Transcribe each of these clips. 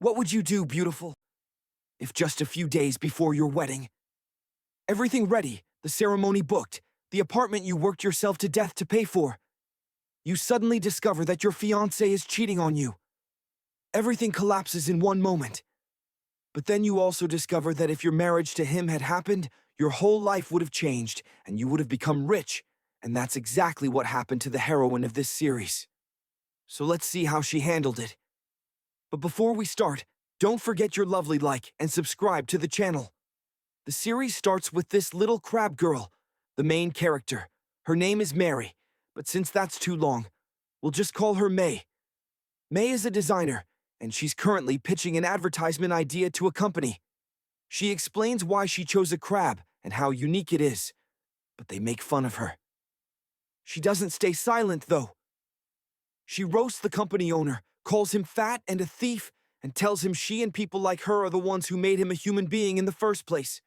What would you do, beautiful, if just a few days before your wedding, everything ready, the ceremony booked, the apartment you worked yourself to death to pay for, you suddenly discover that your fiancé is cheating on you? Everything collapses in one moment. But then you also discover that if your marriage to him had happened, your whole life would have changed and you would have become rich. And that's exactly what happened to the heroine of this series. So let's see how she handled it. But before we start, don't forget your lovely like and subscribe to the channel. The series starts with this little crab girl, the main character. Her name is Mary, but since that's too long, we'll just call her May. May is a designer, and she's currently pitching an advertisement idea to a company. She explains why she chose a crab and how unique it is, but they make fun of her. She doesn't stay silent, though. She roasts the company owner, calls him fat and a thief, and tells him she and people like her are the ones who made him a human being in the first place.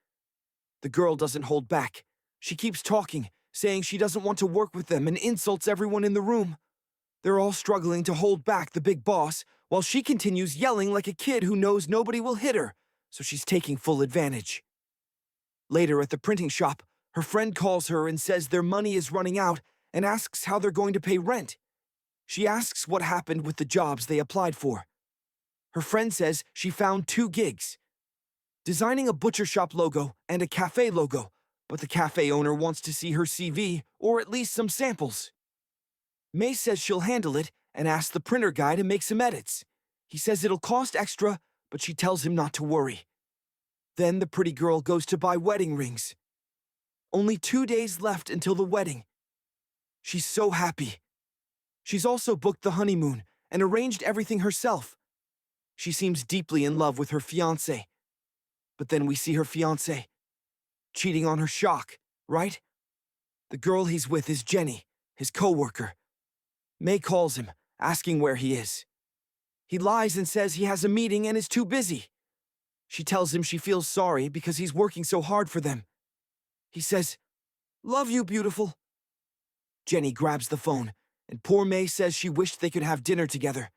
The girl doesn't hold back. She keeps talking, saying she doesn't want to work with them and insults everyone in the room. They're all struggling to hold back the big boss, while she continues yelling like a kid who knows nobody will hit her, so she's taking full advantage. Later at the printing shop, her friend calls her and says their money is running out and asks how they're going to pay rent. She asks what happened with the jobs they applied for. Her friend says she found 2 gigs, designing a butcher shop logo and a cafe logo, but the cafe owner wants to see her CV or at least some samples. May says she'll handle it and asks the printer guy to make some edits. He says it'll cost extra, but she tells him not to worry. Then the pretty girl goes to buy wedding rings. Only 2 days left until the wedding. She's so happy. She's also booked the honeymoon and arranged everything herself. She seems deeply in love with her fiancé. But then we see her fiancé cheating on her. Shock, right? The girl he's with is Jenny, his co-worker. May calls him, asking where he is. He lies and says he has a meeting and is too busy. She tells him she feels sorry because he's working so hard for them. He says, "Love you, beautiful." Jenny grabs the phone, and poor May says she wished they could have dinner together.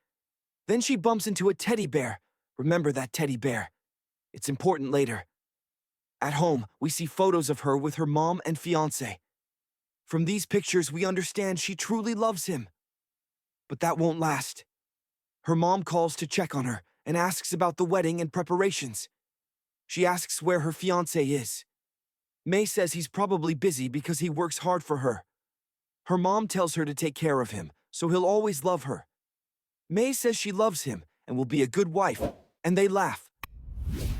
Then she bumps into a teddy bear. Remember that teddy bear. It's important later. At home, we see photos of her with her mom and fiancé. From these pictures, we understand she truly loves him. But that won't last. Her mom calls to check on her and asks about the wedding and preparations. She asks where her fiancé is. May says he's probably busy because he works hard for her. Her mom tells her to take care of him, so he'll always love her. May says she loves him and will be a good wife, and they laugh.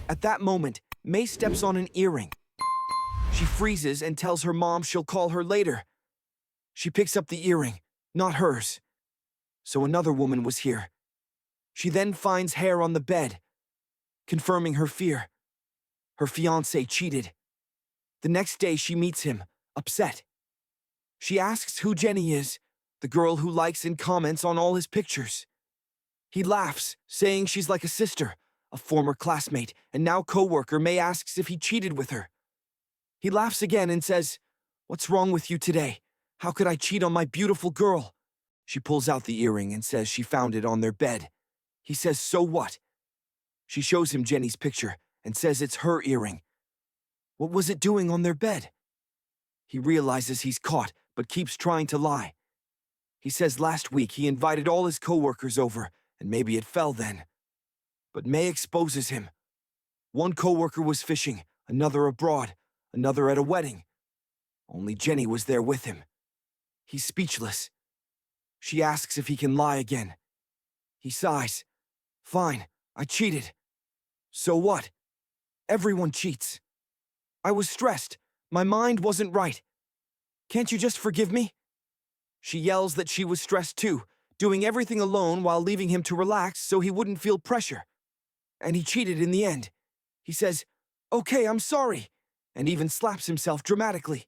At that moment, May steps on an earring. She freezes and tells her mom she'll call her later. She picks up the earring, not hers. So another woman was here. She then finds hair on the bed, confirming her fear. Her fiancé cheated. The next day she meets him, upset. She asks who Jenny is, the girl who likes and comments on all his pictures. He laughs, saying she's like a sister, a former classmate, and now co-worker. May asks if he cheated with her. He laughs again and says, "What's wrong with you today? How could I cheat on my beautiful girl?" She pulls out the earring and says she found it on their bed. He says, "So what?" She shows him Jenny's picture and says it's her earring. What was it doing on their bed? He realizes he's caught, but keeps trying to lie. He says last week he invited all his co-workers over, and maybe it fell then. But May exposes him. One co-worker was fishing, another abroad, another at a wedding. Only Jenny was there with him. He's speechless. She asks if he can lie again. He sighs. "Fine, I cheated." "So what? Everyone cheats. I was stressed. My mind wasn't right. Can't you just forgive me?" She yells that she was stressed too, doing everything alone while leaving him to relax so he wouldn't feel pressure. And he cheated in the end. He says, "Okay, I'm sorry," and even slaps himself dramatically.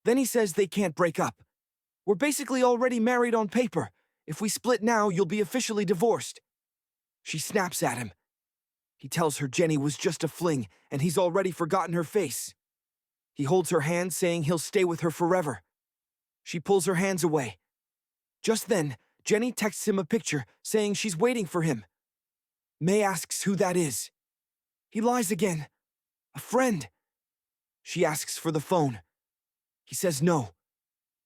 Then he says they can't break up. "We're basically already married on paper. If we split now, you'll be officially divorced." She snaps at him. He tells her Jenny was just a fling, and he's already forgotten her face. He holds her hand, saying he'll stay with her forever. She pulls her hands away. Just then, Jenny texts him a picture, saying she's waiting for him. May asks who that is. He lies again. A friend. She asks for the phone. He says no.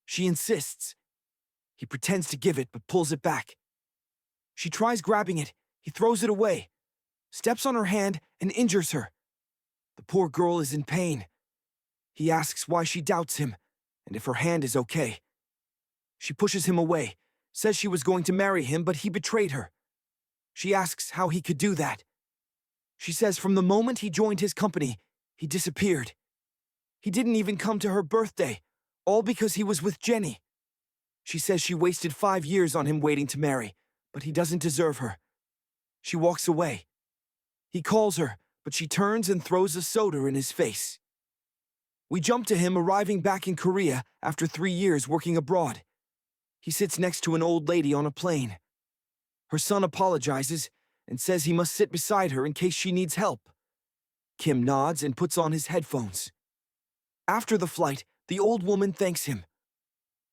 She insists. He pretends to give it but pulls it back. She tries grabbing it. He throws it away, steps on her hand, and injures her. The poor girl is in pain. He asks why she doubts him and if her hand is okay. She pushes him away, says she was going to marry him, but he betrayed her. She asks how he could do that. She says from the moment he joined his company, he disappeared. He didn't even come to her birthday, all because he was with Jenny. She says she wasted 5 years on him waiting to marry, but he doesn't deserve her. She walks away. He calls her, but she turns and throws a soda in his face. We jump to him arriving back in Korea after 3 years working abroad. He sits next to an old lady on a plane. Her son apologizes and says he must sit beside her in case she needs help. Kim nods and puts on his headphones. After the flight, the old woman thanks him.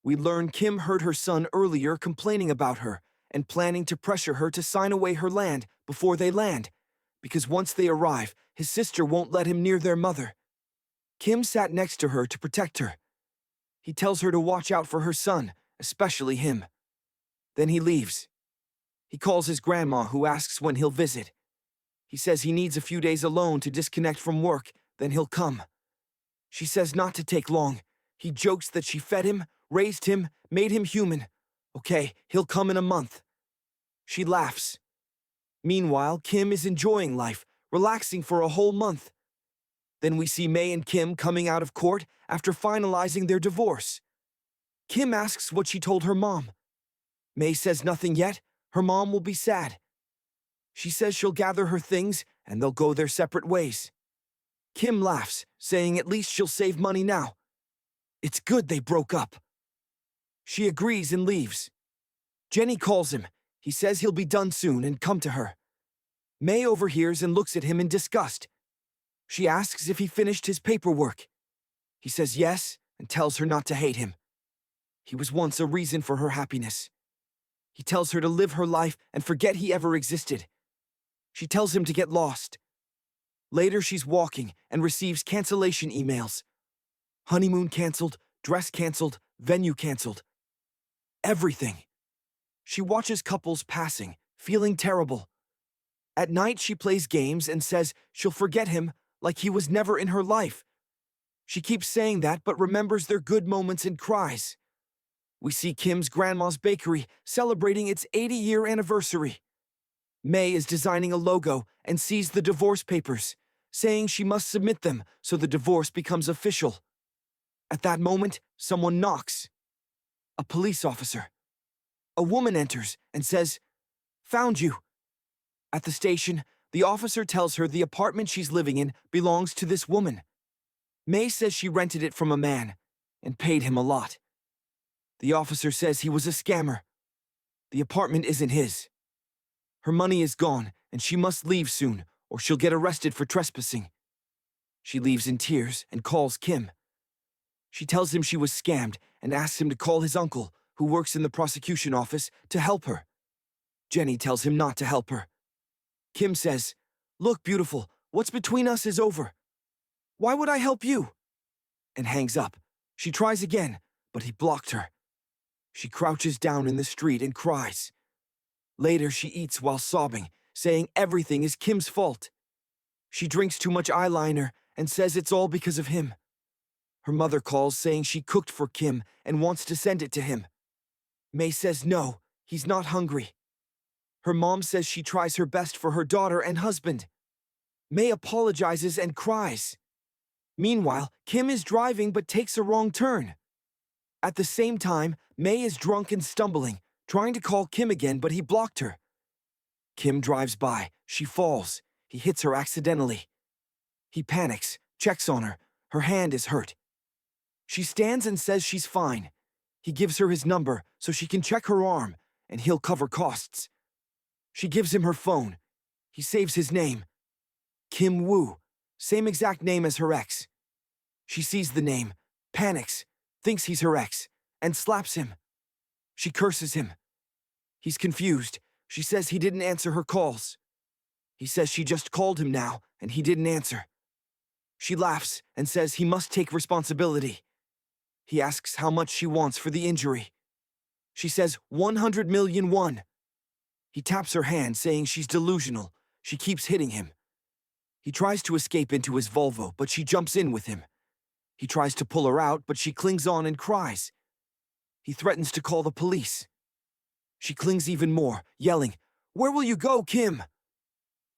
We learn Kim heard her son earlier complaining about her and planning to pressure her to sign away her land before they land, because once they arrive, his sister won't let him near their mother. Kim sat next to her to protect her. He tells her to watch out for her son, especially him. Then he leaves. He calls his grandma, who asks when he'll visit. He says he needs a few days alone to disconnect from work, then he'll come. She says not to take long. He jokes that she fed him, raised him, made him human. Okay, he'll come in a month. She laughs. Meanwhile, Kim is enjoying life, relaxing for a whole month. Then we see May and Kim coming out of court after finalizing their divorce. Kim asks what she told her mom. May says nothing yet. Her mom will be sad. She says she'll gather her things and they'll go their separate ways. Kim laughs, saying at least she'll save money now. It's good they broke up. She agrees and leaves. Jenny calls him. He says he'll be done soon and come to her. May overhears and looks at him in disgust. She asks if he finished his paperwork. He says yes and tells her not to hate him. He was once a reason for her happiness. He tells her to live her life and forget he ever existed. She tells him to get lost. Later, she's walking and receives cancellation emails. Honeymoon canceled, dress canceled, venue canceled. Everything. She watches couples passing, feeling terrible. At night, she plays games and says she'll forget him like he was never in her life. She keeps saying that but remembers their good moments and cries. We see Kim's grandma's bakery celebrating its 80-year anniversary. May is designing a logo and sees the divorce papers, saying she must submit them so the divorce becomes official. At that moment, someone knocks. A police officer. A woman enters and says, "Found you." At the station, the officer tells her the apartment she's living in belongs to this woman. May says she rented it from a man and paid him a lot. The officer says he was a scammer. The apartment isn't his. Her money is gone and she must leave soon or she'll get arrested for trespassing. She leaves in tears and calls Kim. She tells him she was scammed and asks him to call his uncle, who works in the prosecution office, to help her. Jenny tells him not to help her. Kim says, "Look, beautiful, what's between us is over. Why would I help you?" And hangs up. She tries again, but he blocked her. She crouches down in the street and cries. Later, she eats while sobbing, saying everything is Kim's fault. She drinks too much eyeliner and says it's all because of him. Her mother calls saying she cooked for Kim and wants to send it to him. May says no, he's not hungry. Her mom says she tries her best for her daughter and husband. May apologizes and cries. Meanwhile, Kim is driving but takes a wrong turn. At the same time, May is drunk and stumbling, trying to call Kim again, but he blocked her. Kim drives by. She falls. He hits her accidentally. He panics, checks on her. Her hand is hurt. She stands and says she's fine. He gives her his number so she can check her arm, and he'll cover costs. She gives him her phone. He saves his name. Kim Woo, same exact name as her ex. She sees the name, panics, thinks he's her ex, and slaps him. She curses him. He's confused. She says he didn't answer her calls. He says she just called him now, and he didn't answer. She laughs and says he must take responsibility. He asks how much she wants for the injury. She says 100 million won. He taps her hand, saying she's delusional. She keeps hitting him. He tries to escape into his Volvo, but she jumps in with him. He tries to pull her out, but she clings on and cries. He threatens to call the police. She clings even more, yelling, "Where will you go, Kim?"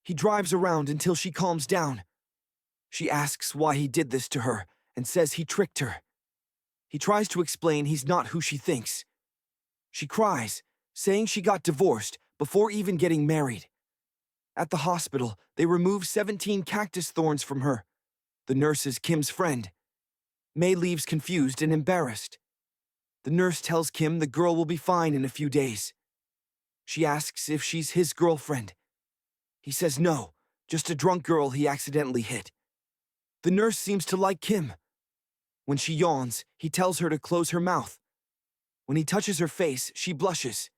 He drives around until she calms down. She asks why he did this to her and says he tricked her. He tries to explain he's not who she thinks. She cries, saying she got divorced before even getting married. At the hospital, they remove 17 cactus thorns from her. The nurse is Kim's friend. May leaves confused and embarrassed. The nurse tells Kim the girl will be fine in a few days. She asks if she's his girlfriend. He says no, just a drunk girl he accidentally hit. The nurse seems to like Kim. When she yawns, he tells her to close her mouth. When he touches her face, she blushes.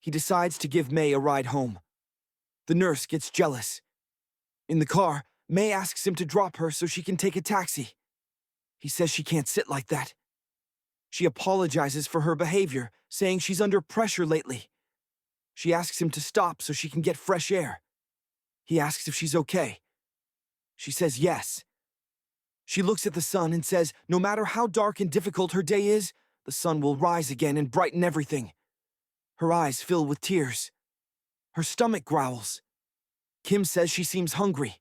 He decides to give May a ride home. The nurse gets jealous. In the car, May asks him to drop her so she can take a taxi. He says she can't sit like that. She apologizes for her behavior, saying she's under pressure lately. She asks him to stop so she can get fresh air. He asks if she's okay. She says yes. She looks at the sun and says no matter how dark and difficult her day is, the sun will rise again and brighten everything. Her eyes fill with tears. Her stomach growls. Kim says she seems hungry.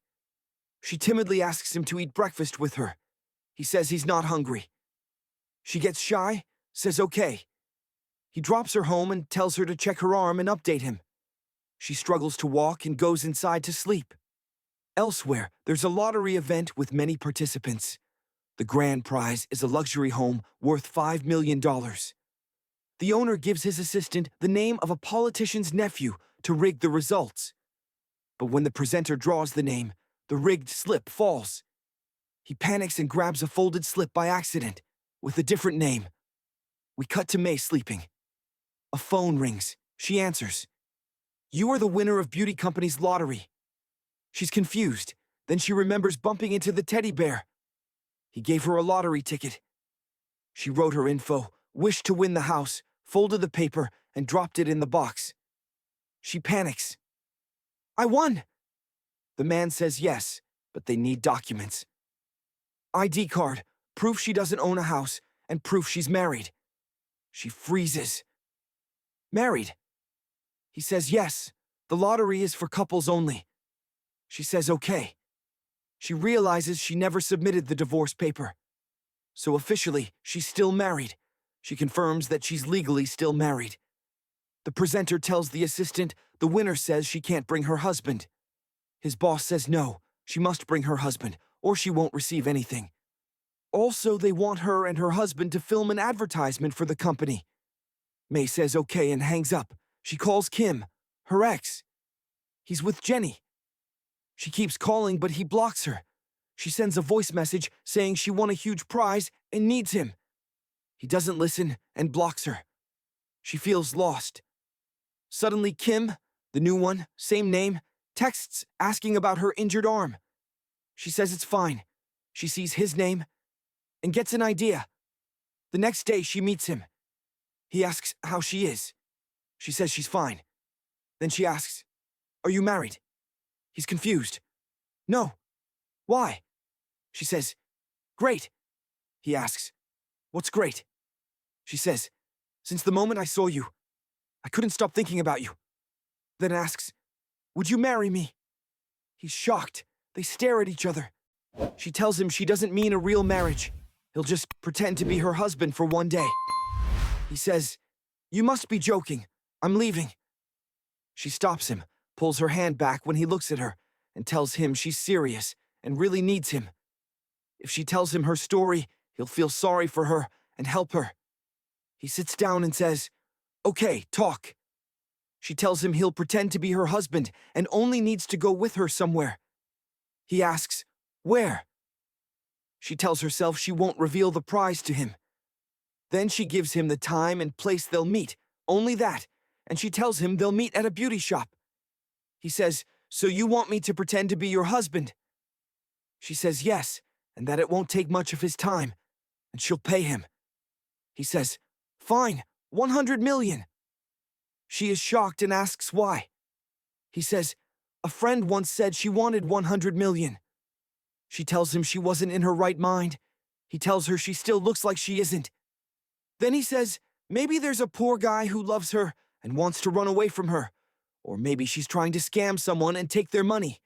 She timidly asks him to eat breakfast with her. He says he's not hungry. She gets shy, says okay. He drops her home and tells her to check her arm and update him. She struggles to walk and goes inside to sleep. Elsewhere, there's a lottery event with many participants. The grand prize is a luxury home worth $5 million. The owner gives his assistant the name of a politician's nephew to rig the results. But when the presenter draws the name, the rigged slip falls. He panics and grabs a folded slip by accident, with a different name. We cut to May sleeping. A phone rings. She answers. "You are the winner of beauty company's lottery." She's confused. Then she remembers bumping into the teddy bear. He gave her a lottery ticket. She wrote her info, wished to win the house, folded the paper, and dropped it in the box. She panics. "I won!" The man says yes, but they need documents. ID card, proof she doesn't own a house, and proof she's married. She freezes. "Married?" He says yes. The lottery is for couples only. She says okay. She realizes she never submitted the divorce paper. So officially, she's still married. She confirms that she's legally still married. The presenter tells the assistant the winner says she can't bring her husband. His boss says no, she must bring her husband, or she won't receive anything. Also, they want her and her husband to film an advertisement for the company. May says okay and hangs up. She calls Kim, her ex. He's with Jenny. She keeps calling, but he blocks her. She sends a voice message saying she won a huge prize and needs him. He doesn't listen and blocks her. She feels lost. Suddenly, Kim, the new one, same name, texts asking about her injured arm. She says it's fine. She sees his name and gets an idea. The next day, she meets him. He asks how she is. She says she's fine. Then she asks, "Are you married?" He's confused. "No." "Why?" She says, "Great." He asks, "What's great?" She says, "Since the moment I saw you, I couldn't stop thinking about you." Then asks, "Would you marry me?" He's shocked. They stare at each other. She tells him she doesn't mean a real marriage. He'll just pretend to be her husband for one day. He says, "You must be joking. I'm leaving." She stops him, pulls her hand back when he looks at her, and tells him she's serious and really needs him. If she tells him her story, he'll feel sorry for her and help her. He sits down and says, "Okay, talk." She tells him he'll pretend to be her husband and only needs to go with her somewhere. He asks, "Where?" She tells herself she won't reveal the prize to him. Then she gives him the time and place they'll meet, only that, and she tells him they'll meet at a beauty shop. He says, "So you want me to pretend to be your husband?" She says yes, and that it won't take much of his time, and she'll pay him. He says, "Fine, 100 million. She is shocked and asks why. He says, "A friend once said she wanted 100 million. She tells him she wasn't in her right mind. He tells her she still looks like she isn't. Then he says, maybe there's a poor guy who loves her and wants to run away from her. Or maybe she's trying to scam someone and take their money.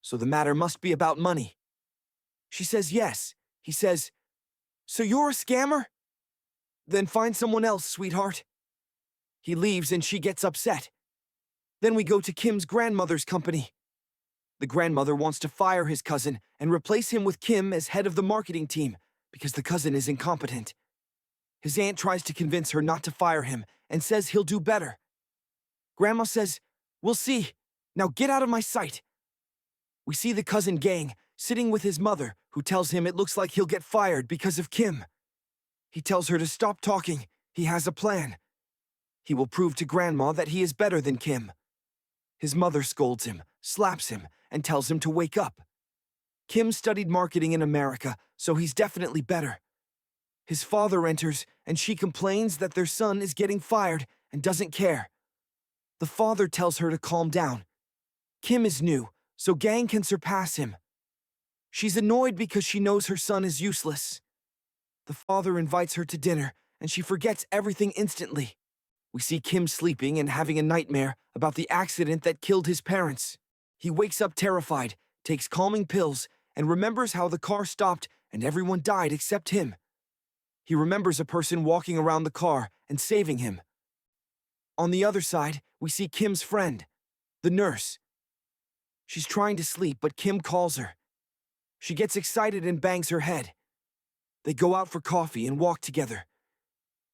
So the matter must be about money." She says yes. He says, "So you're a scammer? Then find someone else, sweetheart." He leaves and she gets upset. Then we go to Kim's grandmother's company. The grandmother wants to fire his cousin and replace him with Kim as head of the marketing team because the cousin is incompetent. His aunt tries to convince her not to fire him and says he'll do better. Grandma says, "We'll see. Now get out of my sight." We see the cousin Gang sitting with his mother, who tells him it looks like he'll get fired because of Kim. He tells her to stop talking. He has a plan. He will prove to Grandma that he is better than Kim. His mother scolds him, slaps him, and tells him to wake up. Kim studied marketing in America, so he's definitely better. His father enters, and she complains that their son is getting fired and doesn't care. The father tells her to calm down. Kim is new, so Gang can surpass him. She's annoyed because she knows her son is useless. The father invites her to dinner, and she forgets everything instantly. We see Kim sleeping and having a nightmare about the accident that killed his parents. He wakes up terrified, takes calming pills, and remembers how the car stopped and everyone died except him. He remembers a person walking around the car and saving him. On the other side, we see Kim's friend, the nurse. She's trying to sleep, but Kim calls her. She gets excited and bangs her head. They go out for coffee and walk together.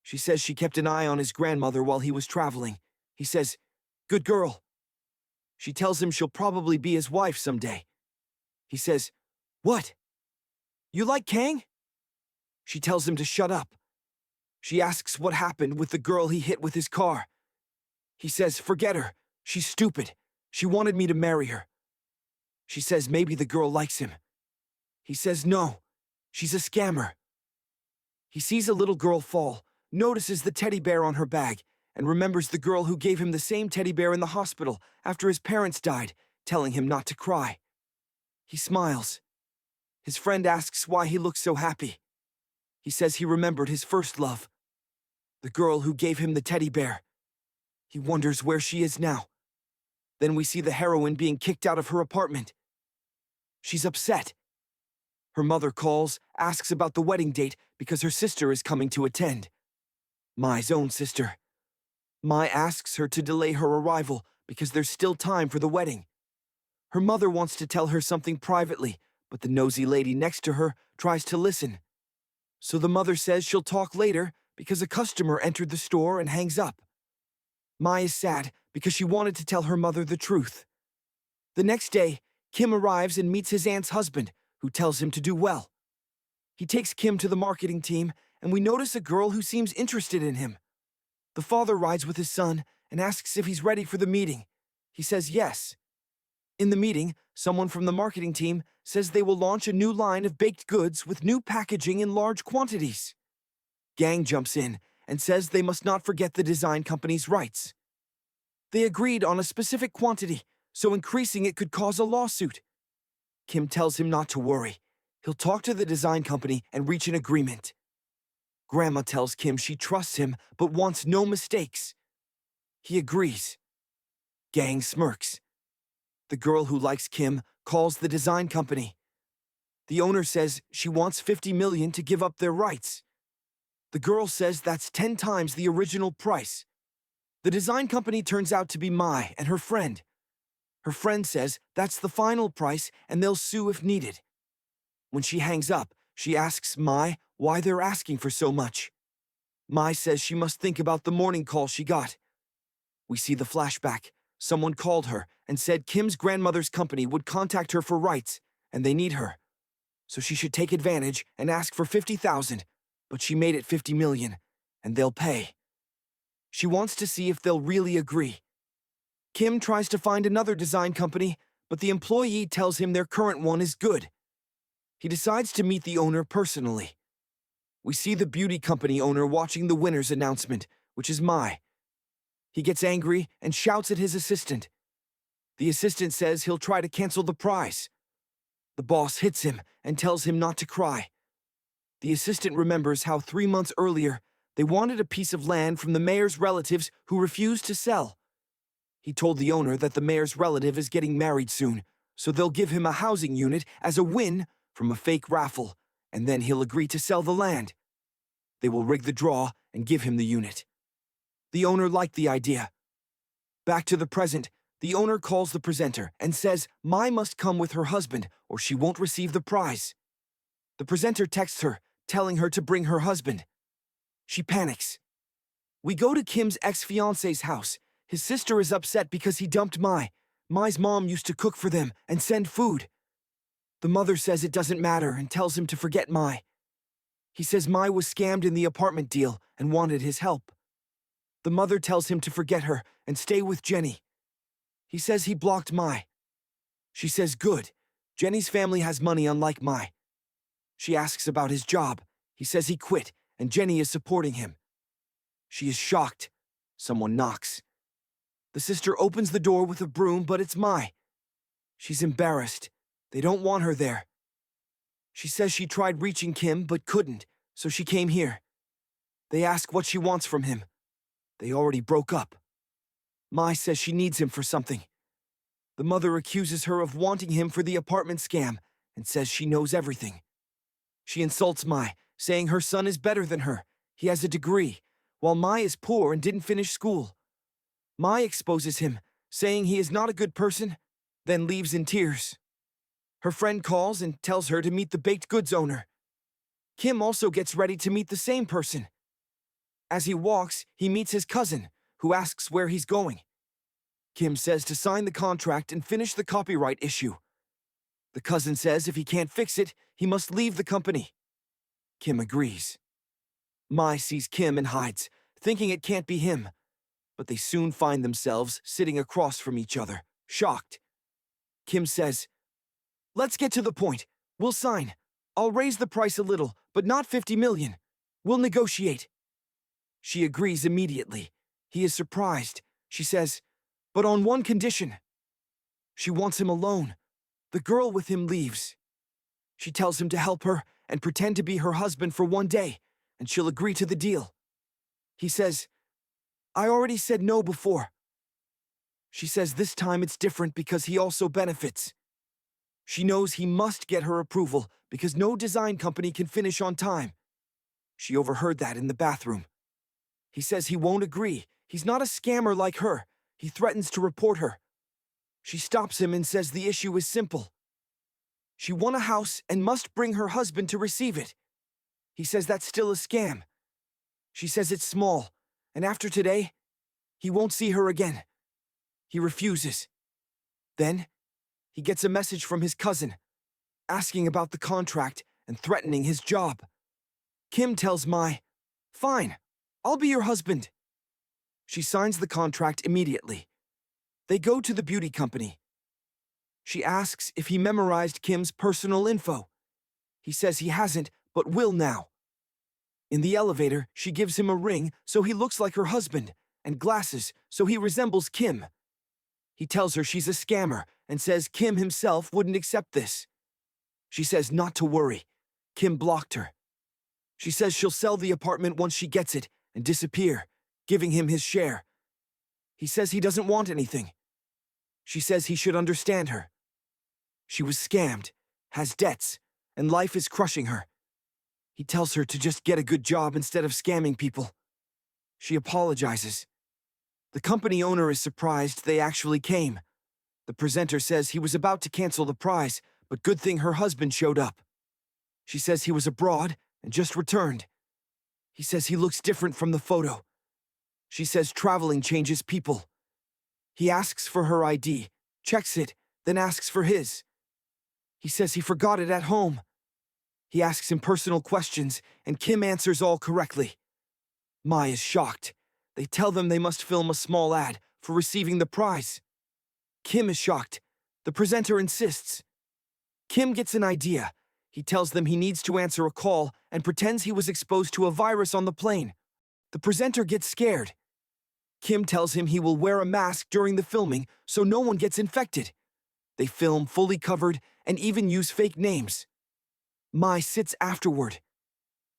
She says she kept an eye on his grandmother while he was traveling. He says, "Good girl." She tells him she'll probably be his wife someday. He says, "What? You like Kang?" She tells him to shut up. She asks what happened with the girl he hit with his car. He says, "Forget her. She's stupid. She wanted me to marry her." She says maybe the girl likes him. He says no. She's a scammer. He sees a little girl fall, notices the teddy bear on her bag, and remembers the girl who gave him the same teddy bear in the hospital after his parents died, telling him not to cry. He smiles. His friend asks why he looks so happy. He says he remembered his first love, the girl who gave him the teddy bear. He wonders where she is now. Then we see the heroine being kicked out of her apartment. She's upset. Her mother calls, asks about the wedding date because her sister is coming to attend. Mai's own sister. Mai asks her to delay her arrival because there's still time for the wedding. Her mother wants to tell her something privately, but the nosy lady next to her tries to listen. So the mother says she'll talk later because a customer entered the store and hangs up. Mai is sad because she wanted to tell her mother the truth. The next day, Kim arrives and meets his aunt's husband, who tells him to do well. He takes Kim to the marketing team, and we notice a girl who seems interested in him. The father rides with his son and asks if he's ready for the meeting. He says yes. In the meeting, someone from the marketing team says they will launch a new line of baked goods with new packaging in large quantities. Gang jumps in and says they must not forget the design company's rights. They agreed on a specific quantity, so increasing it could cause a lawsuit. Kim tells him not to worry. He'll talk to the design company and reach an agreement. Grandma tells Kim she trusts him but wants no mistakes. He agrees. Gang smirks. The girl who likes Kim calls the design company. The owner says she wants 50 million to give up their rights. The girl says that's 10 times the original price. The design company turns out to be Mai and her friend. Her friend says that's the final price and they'll sue if needed. When she hangs up, she asks Mai why they're asking for so much. Mai says she must think about the morning call she got. We see the flashback. Someone called her and said Kim's grandmother's company would contact her for rights, and they need her. So she should take advantage and ask for 50,000, but she made it 50 million, and they'll pay. She wants to see if they'll really agree. Kim tries to find another design company, but the employee tells him their current one is good. He decides to meet the owner personally. We see the beauty company owner watching the winner's announcement, which is Mai. He gets angry and shouts at his assistant. The assistant says he'll try to cancel the prize. The boss hits him and tells him not to cry. The assistant remembers how 3 months earlier they wanted a piece of land from the mayor's relatives who refused to sell. He told the owner that the mayor's relative is getting married soon, so they'll give him a housing unit as a win from a fake raffle, and then he'll agree to sell the land. They will rig the draw and give him the unit. The owner liked the idea. Back to the present, the owner calls the presenter and says Mai must come with her husband or she won't receive the prize. The presenter texts her, telling her to bring her husband. She panics. We go to Kim's ex-fiancé's house. His sister is upset because he dumped Mai. Mai's mom used to cook for them and send food. The mother says it doesn't matter and tells him to forget Mai. He says Mai was scammed in the apartment deal and wanted his help. The mother tells him to forget her and stay with Jenny. He says he blocked Mai. She says good. Jenny's family has money unlike Mai. She asks about his job. He says he quit and Jenny is supporting him. She is shocked. Someone knocks. The sister opens the door with a broom, but it's Mai. She's embarrassed. They don't want her there. She says she tried reaching Kim but couldn't, so she came here. They ask what she wants from him. They already broke up. Mai says she needs him for something. The mother accuses her of wanting him for the apartment scam and says she knows everything. She insults Mai, saying her son is better than her. He has a degree, while Mai is poor and didn't finish school. Mai exposes him, saying he is not a good person, then leaves in tears. Her friend calls and tells her to meet the baked goods owner. Kim also gets ready to meet the same person. As he walks, he meets his cousin, who asks where he's going. Kim says to sign the contract and finish the copyright issue. The cousin says if he can't fix it, he must leave the company. Kim agrees. Mai sees Kim and hides, thinking it can't be him, but they soon find themselves sitting across from each other, shocked. Kim says, "Let's get to the point. We'll sign. I'll raise the price a little, but not 50 million. We'll negotiate." She agrees immediately. He is surprised. She says, "But on one condition." She wants him alone. The girl with him leaves. She tells him to help her and pretend to be her husband for one day, and she'll agree to the deal. He says, "I already said no before." She says this time it's different because he also benefits. She knows he must get her approval because no design company can finish on time. She overheard that in the bathroom. He says he won't agree. He's not a scammer like her. He threatens to report her. She stops him and says the issue is simple. She won a house and must bring her husband to receive it. He says that's still a scam. She says it's small, and after today, he won't see her again. He refuses. Then, he gets a message from his cousin, asking about the contract and threatening his job. Kim tells Mai, "Fine, I'll be your husband." She signs the contract immediately. They go to the beauty company. She asks if he memorized Kim's personal info. He says he hasn't, but will now. In the elevator, she gives him a ring so he looks like her husband, and glasses so he resembles Kim. He tells her she's a scammer and says Kim himself wouldn't accept this. She says not to worry. Kim blocked her. She says she'll sell the apartment once she gets it and disappear, giving him his share. He says he doesn't want anything. She says he should understand her. She was scammed, has debts, and life is crushing her. He tells her to just get a good job instead of scamming people. She apologizes. The company owner is surprised they actually came. The presenter says he was about to cancel the prize, but good thing her husband showed up. She says he was abroad and just returned. He says he looks different from the photo. She says traveling changes people. He asks for her ID, checks it, then asks for his. He says he forgot it at home. He asks him personal questions, and Kim answers all correctly. Mai is shocked. They tell them they must film a small ad, for receiving the prize. Kim is shocked. The presenter insists. Kim gets an idea. He tells them he needs to answer a call and pretends he was exposed to a virus on the plane. The presenter gets scared. Kim tells him he will wear a mask during the filming so no one gets infected. They film fully covered and even use fake names. Mai sits afterward.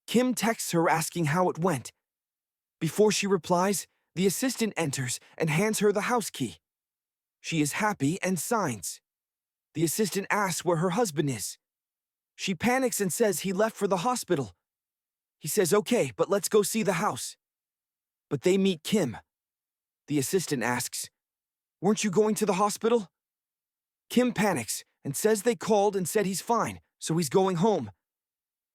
Kim texts her asking how it went. Before she replies, the assistant enters and hands her the house key. She is happy and signs. The assistant asks where her husband is. She panics and says he left for the hospital. He says, "Okay, but let's go see the house." But they meet Kim. The assistant asks, "Weren't you going to the hospital?" Kim panics and says they called and said he's fine, so he's going home.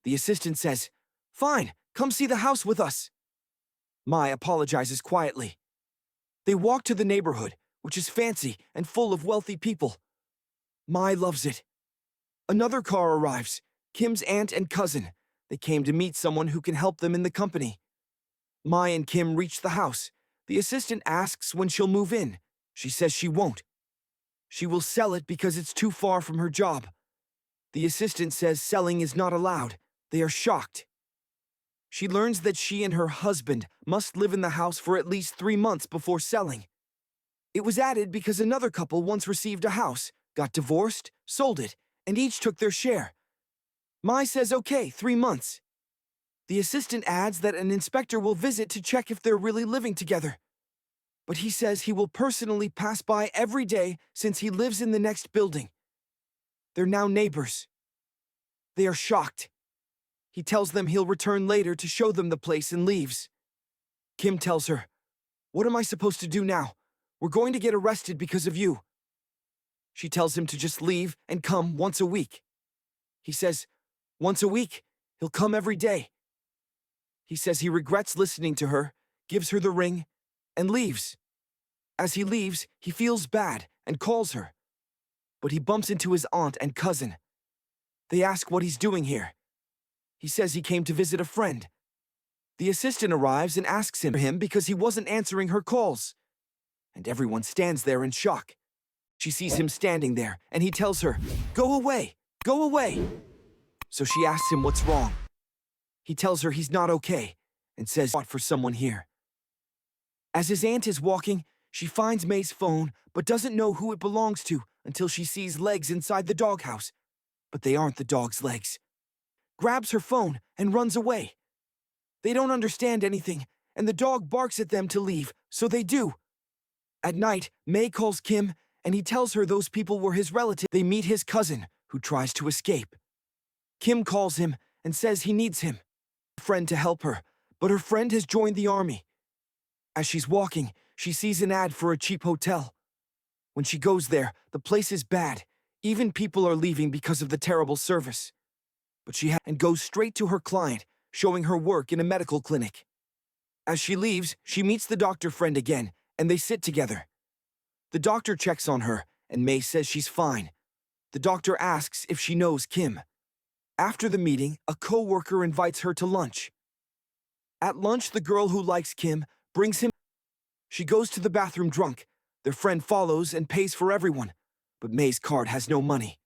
The assistant says, "Fine, come see the house with us." Mai apologizes quietly. They walk to the neighborhood, which is fancy and full of wealthy people. Mai loves it. Another car arrives, Kim's aunt and cousin. They came to meet someone who can help them in the company. Mai and Kim reach the house. The assistant asks when she'll move in. She says she won't. She will sell it because it's too far from her job. The assistant says selling is not allowed. They are shocked. She learns that she and her husband must live in the house for at least 3 months before selling. It was added because another couple once received a house, got divorced, sold it, and each took their share. Mai says, "Okay, 3 months." The assistant adds that an inspector will visit to check if they're really living together. But he says he will personally pass by every day since he lives in the next building. They're now neighbors. They are shocked. He tells them he'll return later to show them the place and leaves. Kim tells her, "What am I supposed to do now? We're going to get arrested because of you." She tells him to just leave and come once a week. He says, "Once a week? He'll come every day." He says he regrets listening to her, gives her the ring, and leaves. As he leaves, he feels bad and calls her. But he bumps into his aunt and cousin. They ask what he's doing here. He says he came to visit a friend. The assistant arrives and asks him for him because he wasn't answering her calls. And everyone stands there in shock. She sees him standing there, and he tells her, "Go away, go away." So she asks him what's wrong. He tells her he's not okay, and says, "Fought for someone here." As his aunt is walking, she finds May's phone, but doesn't know who it belongs to until she sees legs inside the doghouse. But they aren't the dog's legs. Grabs her phone and runs away. They don't understand anything, and the dog barks at them to leave, so they do. At night, May calls Kim, and he tells her those people were his relatives. They meet his cousin, who tries to escape. Kim calls him and says he needs him, a friend to help her, but her friend has joined the army. As she's walking, she sees an ad for a cheap hotel. When she goes there, the place is bad. Even people are leaving because of the terrible service. But she goes straight to her client, showing her work in a medical clinic. As she leaves, she meets the doctor friend again, and they sit together. The doctor checks on her, and May says she's fine. The doctor asks if she knows Kim. After the meeting, a co-worker invites her to lunch. At lunch, the girl who likes Kim brings him. She goes to the bathroom drunk. Their friend follows and pays for everyone, but May's card has no money.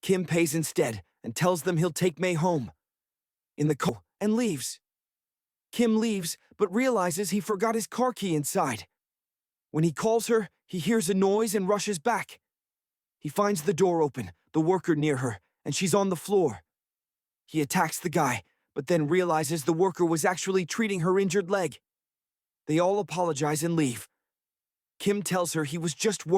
Kim pays instead and tells them he'll take May home. In the car and leaves. Kim leaves, but realizes he forgot his car key inside. When he calls her, he hears a noise and rushes back. He finds the door open, the worker near her, and she's on the floor. He attacks the guy, but then realizes the worker was actually treating her injured leg. They all apologize and leave. Kim tells her he was just worried.